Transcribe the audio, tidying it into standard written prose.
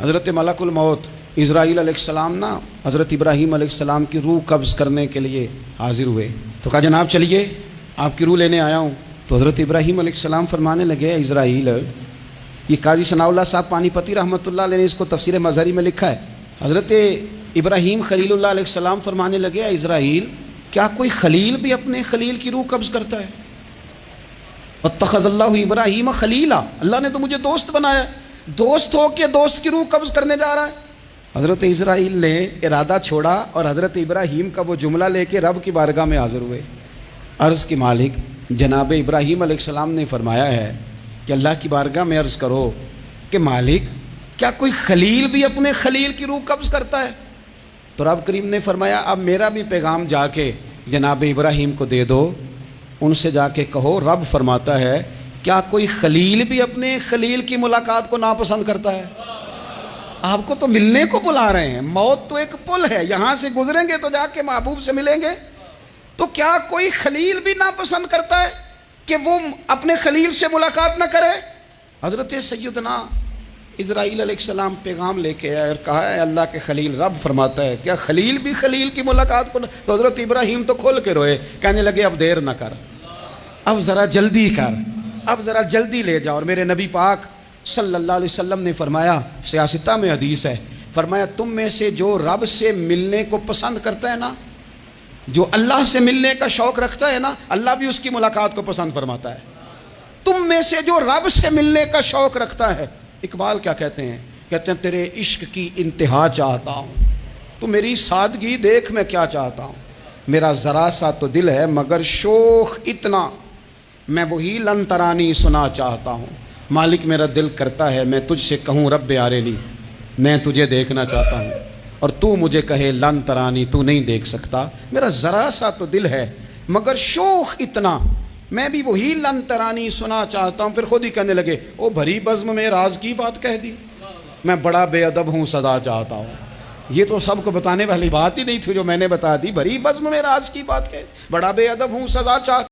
حضرت ملک الموت اسرائیل علیہ السلام نا حضرت ابراہیم علیہ السلام کی روح قبض کرنے کے لیے حاضر ہوئے، تو کہا جناب چلیے آپ کی روح لینے آیا ہوں۔ تو حضرت ابراہیم علیہ السلام فرمانے لگے اسرائیل، یہ قاضی ثناء اللہ صاحب پانی پتی رحمۃ اللہ علیہ نے اس کو تفسیر مظہری میں لکھا ہے۔ حضرت ابراہیم خلیل اللہ علیہ السلام فرمانے لگے اسرائیل، کیا کوئی خلیل بھی اپنے خلیل کی روح قبض کرتا ہے؟ واتخذ اللہ ابراہیم خلیلا، اللہ نے تو مجھے دوست بنایا، دوست ہو کے دوست کی روح قبض کرنے جا رہا ہے۔ حضرت اسرائیل نے ارادہ چھوڑا اور حضرت ابراہیم کا وہ جملہ لے کے رب کی بارگاہ میں حاضر ہوئے۔ عرض کی مالک جناب ابراہیم علیہ السلام نے فرمایا ہے کہ اللہ کی بارگاہ میں عرض کرو کہ مالک کیا کوئی خلیل بھی اپنے خلیل کی روح قبض کرتا ہے؟ تو رب کریم نے فرمایا اب میرا بھی پیغام جا کے جناب ابراہیم کو دے دو، ان سے جا کے کہو رب فرماتا ہے کیا کوئی خلیل بھی اپنے خلیل کی ملاقات کو ناپسند کرتا ہے؟ آپ کو تو ملنے کو بلا رہے ہیں، موت تو ایک پل ہے، یہاں سے گزریں گے تو جا کے محبوب سے ملیں گے، تو کیا کوئی خلیل بھی ناپسند کرتا ہے کہ وہ اپنے خلیل سے ملاقات نہ کرے؟ حضرت سیدنا اسرائیل علیہ السلام پیغام لے کے آئے اور کہا ہے اللہ کے خلیل رب فرماتا ہے کیا خلیل بھی خلیل کی ملاقات کو تو حضرت ابراہیم تو کھول کے روئے، کہنے لگے اب دیر نہ کر، اب ذرا جلدی کر، اب ذرا جلدی لے جاؤ۔ اور میرے نبی پاک صلی اللہ علیہ وسلم نے فرمایا، سیاستہ میں حدیث ہے، فرمایا تم میں سے جو رب سے ملنے کو پسند کرتا ہے نا، جو اللہ سے ملنے کا شوق رکھتا ہے نا، اللہ بھی اس کی ملاقات کو پسند فرماتا ہے۔ تم میں سے جو رب سے ملنے کا شوق رکھتا ہے، اقبال کیا کہتے ہیں؟ کہتے ہیں تیرے عشق کی انتہا چاہتا ہوں، تو میری سادگی دیکھ میں کیا چاہتا ہوں، میرا ذرا سا تو دل ہے مگر شوق اتنا، میں وہی لن ترانی سنا چاہتا ہوں، مالک میرا دل کرتا ہے میں تجھ سے کہوں رب آریلی، میں تجھے دیکھنا چاہتا ہوں، اور تو مجھے کہے لن ترانی تو نہیں دیکھ سکتا، میرا ذرا سا تو دل ہے مگر شوق اتنا، میں بھی وہی لن ترانی سنا چاہتا ہوں۔ پھر خود ہی کہنے لگے او بھری بزم میں راز کی بات کہہ دی، میں بڑا بے ادب ہوں سزا چاہتا ہوں۔ یہ تو سب کو بتانے والی بات ہی نہیں تھی جو میں نے بتا دی، بھری بزم میں راز کی بات کہہ، بڑا بے ادب ہوں سزا چاہتا ہوں۔